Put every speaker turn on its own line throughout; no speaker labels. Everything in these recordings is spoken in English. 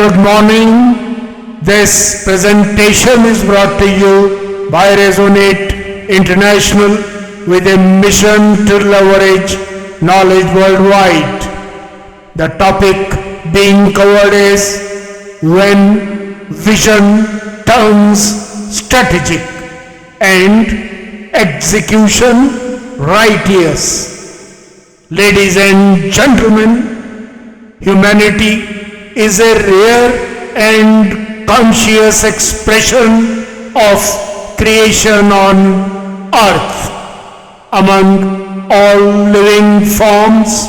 good morning. This presentation is brought to you by Resonate International with a mission to leverage knowledge worldwide. The topic being covered is when vision turns strategic and execution righteous. Ladies and gentlemen, humanity is a rare and conscious expression of creation on earth. Among all living forms,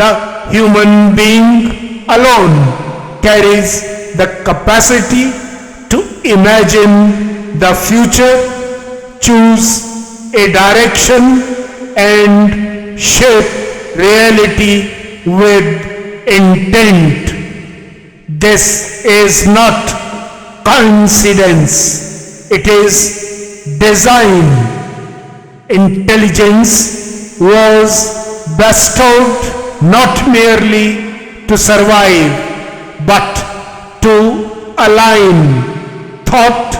the human being alone carries the capacity to imagine the future, choose a direction, and shape reality with intent. This is not coincidence, it is design. Intelligence was bestowed not merely to survive, but to align thought,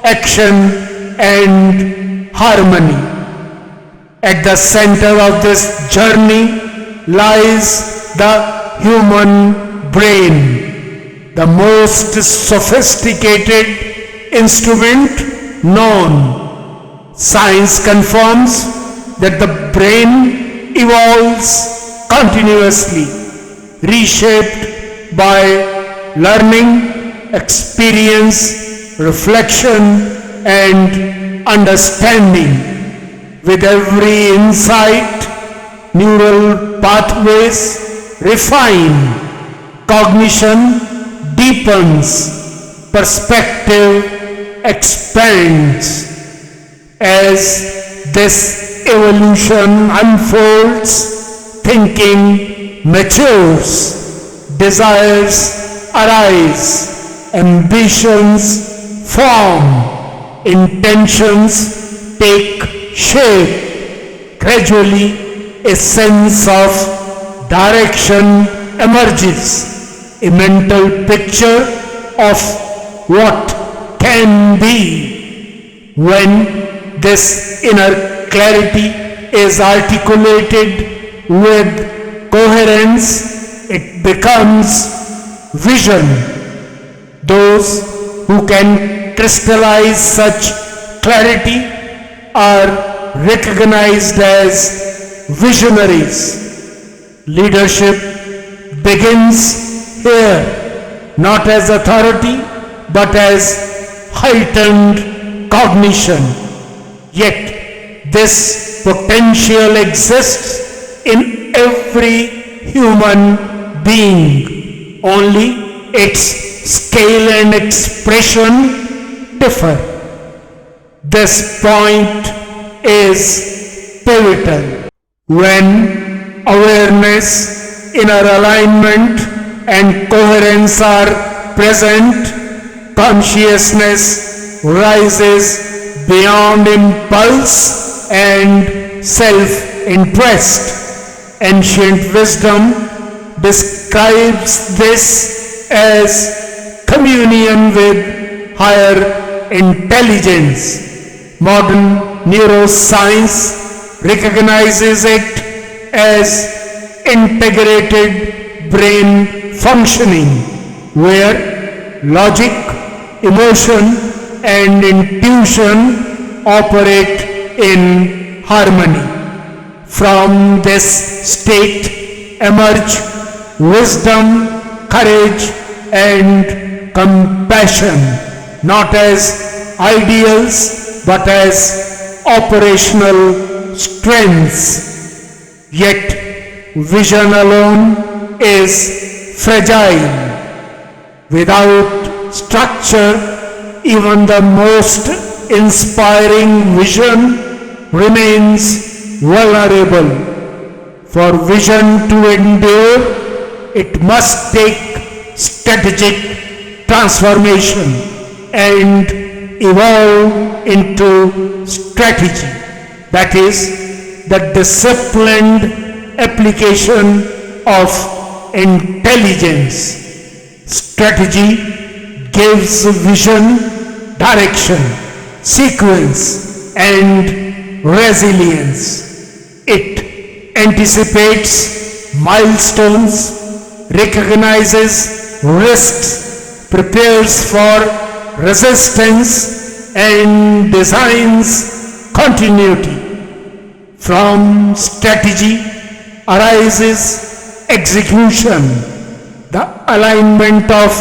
action, and harmony. At the center of this journey lies the human brain, the most sophisticated instrument known. Science confirms that the brain evolves continuously, reshaped by learning, experience, reflection, and understanding. With every insight, neural pathways refine, cognition deepens, perspective expands. As this evolution unfolds, thinking matures, desires arise, ambitions form, intentions take shape. Gradually, a sense of direction emerges, a mental picture of what can be. When this inner clarity is articulated with coherence, it becomes vision. Those who can crystallize such clarity are recognized as visionaries. Leadership begins here, not as authority, but as heightened cognition. Yet this potential exists in every human being. Only its scale and expression differ. This point is pivotal. When awareness, inner alignment, and coherence are present, consciousness rises beyond impulse and self-interest. Ancient wisdom describes this as communion with higher intelligence. Modern neuroscience recognizes it as integrated brain functioning, where logic, emotion, and intuition operate in harmony. From this state emerge wisdom, courage, and compassion, not as ideals but as operational strengths. Yet vision alone is fragile. Without structure, even the most inspiring vision remains vulnerable. For vision to endure, it must take strategic transformation and evolve into strategy. That is, the disciplined application of intelligence. Strategy gives vision, direction, sequence, and resilience. It anticipates milestones, recognizes risks, prepares for resistance, and designs continuity. From strategy arises execution, the alignment of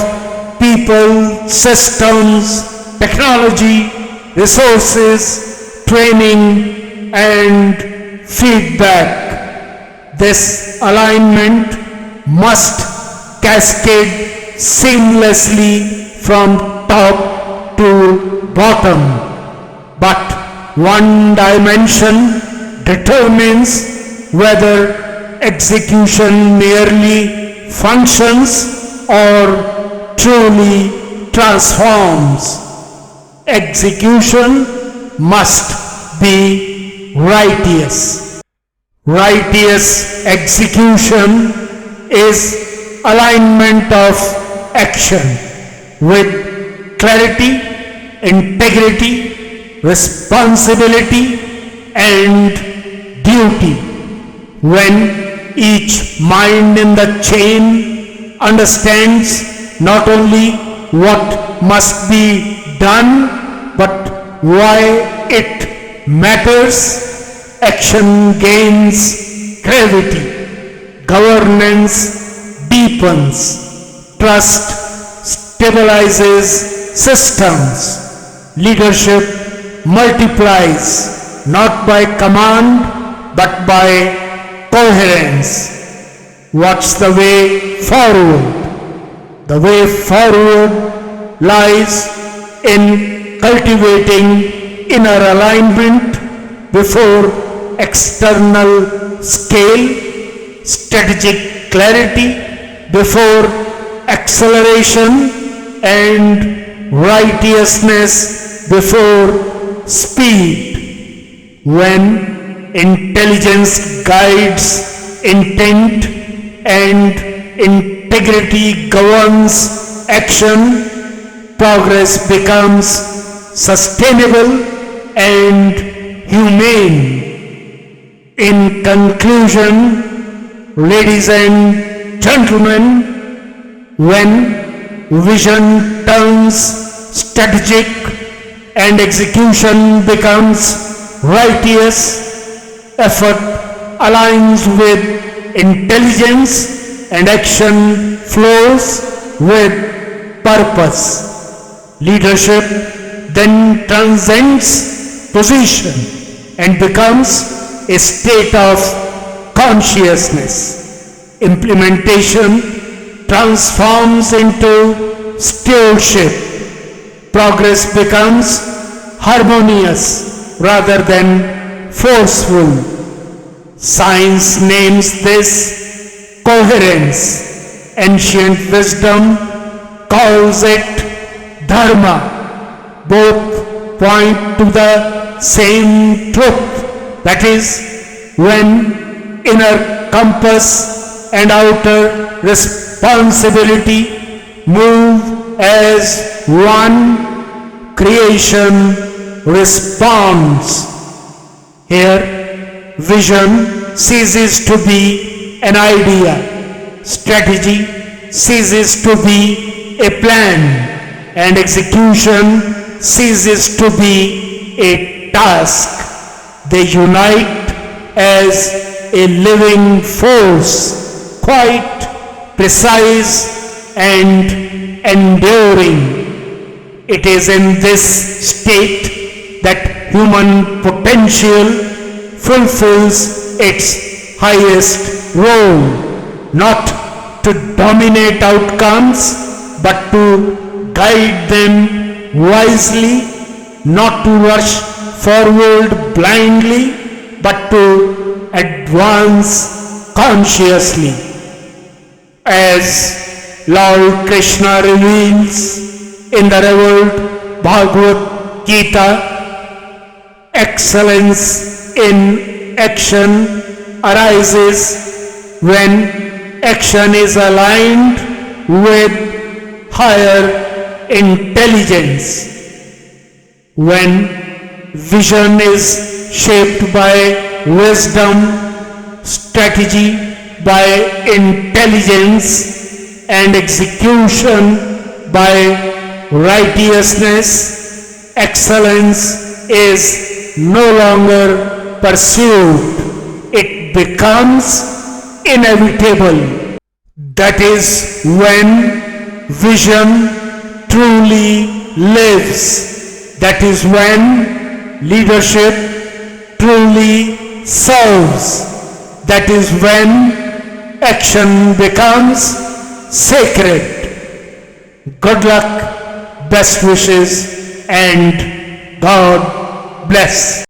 people, systems, technology, resources, training, and feedback. This alignment must cascade seamlessly from top to bottom. But one dimension determines whether execution merely functions or truly transforms. Execution must be righteous. Righteous execution is alignment of action with clarity, integrity, responsibility, and duty. When each mind in the chain understands not only what must be done but why it matters, action gains gravity, governance deepens, trust stabilizes systems, leadership multiplies not by command but by coherence. What's the way forward? The way forward lies in cultivating inner alignment before external scale, strategic clarity before acceleration, and righteousness before speed. When intelligence guides intent and integrity governs action, progress becomes sustainable and humane. In conclusion, ladies and gentlemen, when vision turns strategic and execution becomes righteous, effort aligns with intelligence, and action flows with purpose. Leadership then transcends position and becomes a state of consciousness. Implementation transforms into stewardship. Progress becomes harmonious rather than forceful. Science names this coherence. Ancient wisdom calls it dharma. Both point to the same truth. That is, when inner compass and outer responsibility move as one, creation responds. Here, vision ceases to be an idea, strategy ceases to be a plan, and execution ceases to be a task. They unite as a living force, quite precise and enduring. It is in this state that human potential fulfills its highest role, not to dominate outcomes, but to guide them wisely, not to rush forward blindly, but to advance consciously. As Lord Krishna reveals in the revered Bhagavad Gita, excellence in action arises when action is aligned with higher intelligence. When vision is shaped by wisdom, strategy by intelligence, and execution by righteousness, excellence is no longer pursued. It becomes inevitable. That is when vision truly lives. That is when leadership truly serves. That is when action becomes sacred. Good luck, best wishes, and God bless.